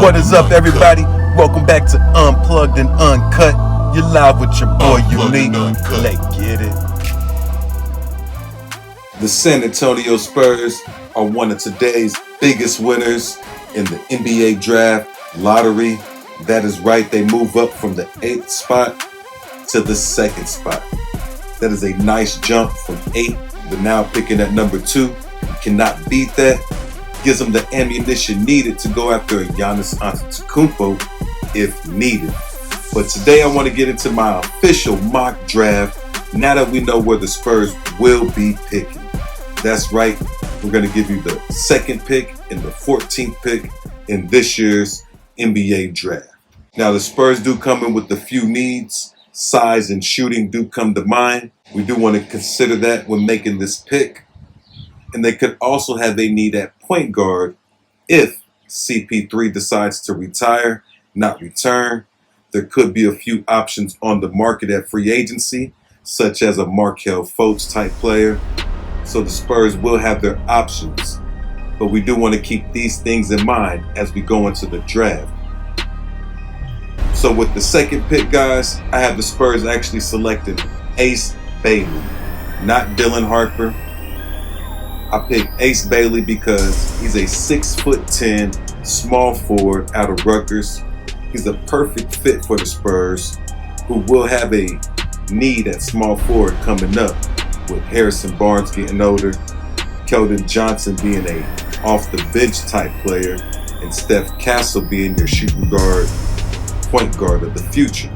What is up, everybody? Welcome back to Unplugged and Uncut. You're live with your boy Unique. Let's get it. The San Antonio Spurs are one of today's biggest winners in the NBA draft lottery. That is right, they move up from the 8th spot to the 2nd spot. That is a nice jump from 8 to now picking at number 2. You cannot beat that. Gives them the ammunition needed to go after Giannis Antetokounmpo if needed. But today I want to get into my official mock draft now that we know where the Spurs will be picking. That's right, we're going to give you the 2nd pick and the 14th pick in this year's NBA draft. Now the Spurs do come in with a few needs. Size and shooting do come to mind. We do want to consider that when making this pick. And they could also have a need at point guard if CP3 decides to retire, not return. There could be a few options on the market at free agency, such as a Markelle Fultz type player. So the Spurs will have their options. But we do want to keep these things in mind as we go into the draft. So with the 2nd pick, guys, I have the Spurs actually selecting Ace Bailey, not Dylan Harper. I picked Ace Bailey because he's a 6'10" small forward out of Rutgers. He's a perfect fit for the Spurs, who will have a need at small forward coming up with Harrison Barnes getting older, Keldon Johnson being a off the bench type player, and Steph Castle being your shooting guard, point guard of the future.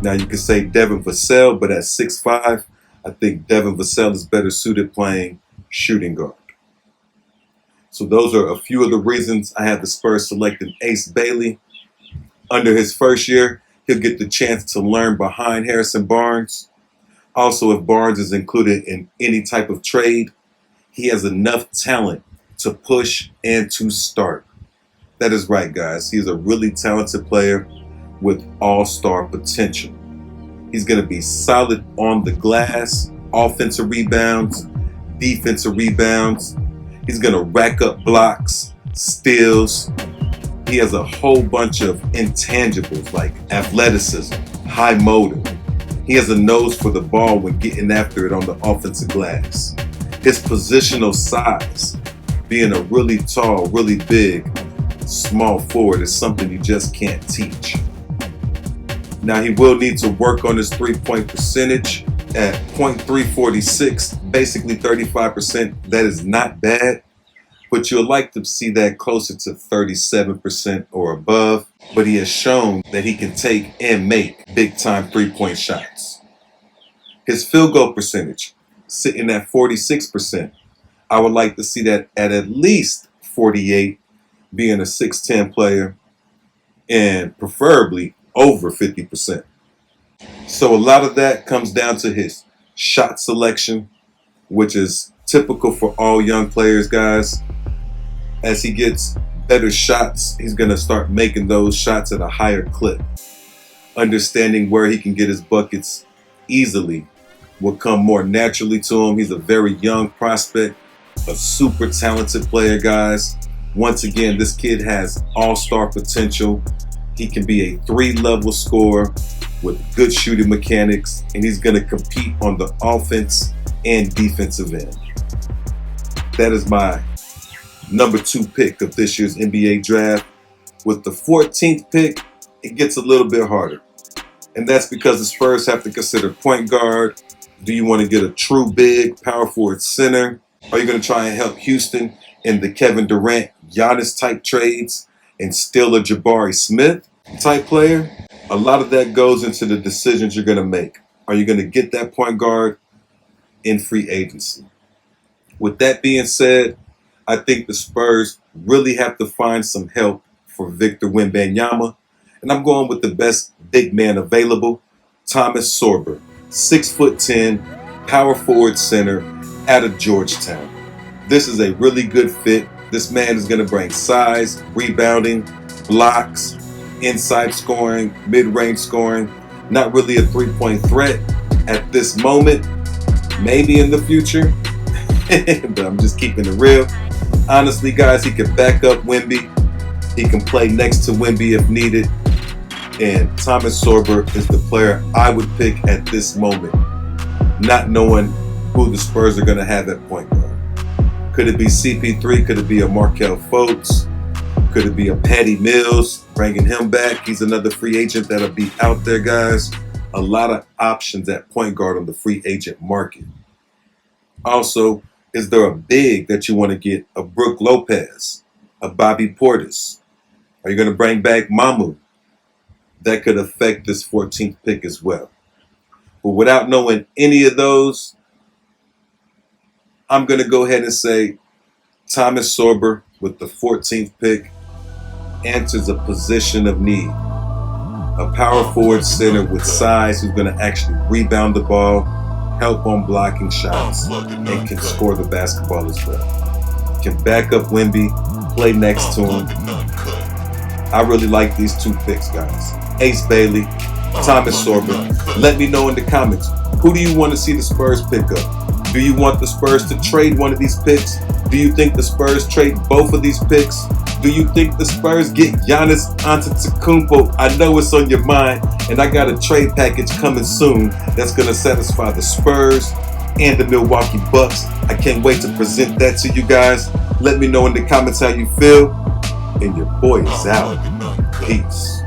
Now you can say Devin Vassell, but at 6'5", I think Devin Vassell is better suited playing shooting guard. So those are a few of the reasons I have the Spurs selecting Ace Bailey. Under his first year, he'll get the chance to learn behind Harrison Barnes. Also, if Barnes is included in any type of trade, he has enough talent to push and to start. That is right, guys. He's a really talented player with all-star potential. He's going to be solid on the glass, offensive rebounds, defensive rebounds. He's going to rack up blocks, steals. He has a whole bunch of intangibles like athleticism, high motor. He has a nose for the ball when getting after it on the offensive glass. His positional size, being a really tall, really big, small forward, is something you just can't teach. Now he will need to work on his three-point percentage at .346, basically 35%. That is not bad, but you'll like to see that closer to 37% or above. But he has shown that he can take and make big-time three-point shots. His field goal percentage, sitting at 46%. I would like to see that at least 48, being a 6'10" player, and preferably over 50%. So a lot of that comes down to his shot selection, which is typical for all young players, guys. As he gets better shots, he's going to start making those shots at a higher clip. Understanding where he can get his buckets easily will come more naturally to him. He's a very young prospect, a super talented player, guys. Once again, this kid has all-star potential. He can be a 3-level scorer with good shooting mechanics, and he's going to compete on the offense and defensive end. That is my number 2 pick of this year's NBA draft. With the 14th pick, it gets a little bit harder. And that's because the Spurs have to consider point guard. Do you want to get a true big power forward center? Are you going to try and help Houston in the Kevin Durant, Giannis type trades and still a Jabari Smith type player? A lot of that goes into the decisions you're going to make. Are you going to get that point guard in free agency? With that being said, I think the Spurs really have to find some help for Victor Wembanyama. And I'm going with the best big man available, Thomas Sorber, 6'10", power forward center out of Georgetown. This is a really good fit. This man is going to bring size, rebounding, blocks, inside scoring, mid-range scoring. Not really a three-point threat at this moment. Maybe in the future. But I'm just keeping it real. Honestly, guys, he could back up Wemby. He can play next to Wemby if needed. And Thomas Sorber is the player I would pick at this moment, not knowing who the Spurs are going to have at point guard. Could it be CP3? Could it be a Markelle Fultz? Could it be a Patty Mills, bringing him back? He's another free agent that'll be out there, guys. A lot of options at point guard on the free agent market. Also, is there a big that you want to get? A Brook Lopez, a Bobby Portis? Are you going to bring back Mamu? That could affect this 14th pick as well. But without knowing any of those, I'm going to go ahead and say Thomas Sorber with the 14th pick answers a position of need. A power forward center with size who's going to actually rebound the ball, help on blocking shots, and can score the basketball as well. Can back up Wemby, play next to him. I really like these two picks, guys. Ace Bailey, Thomas Sorber. Let me know in the comments, who do you want to see the Spurs pick up? Do you want the Spurs to trade one of these picks? Do you think the Spurs trade both of these picks? Do you think the Spurs get Giannis Antetokounmpo? I know it's on your mind, and I got a trade package coming soon that's going to satisfy the Spurs and the Milwaukee Bucks. I can't wait to present that to you guys. Let me know in the comments how you feel, and your boy is out. Peace.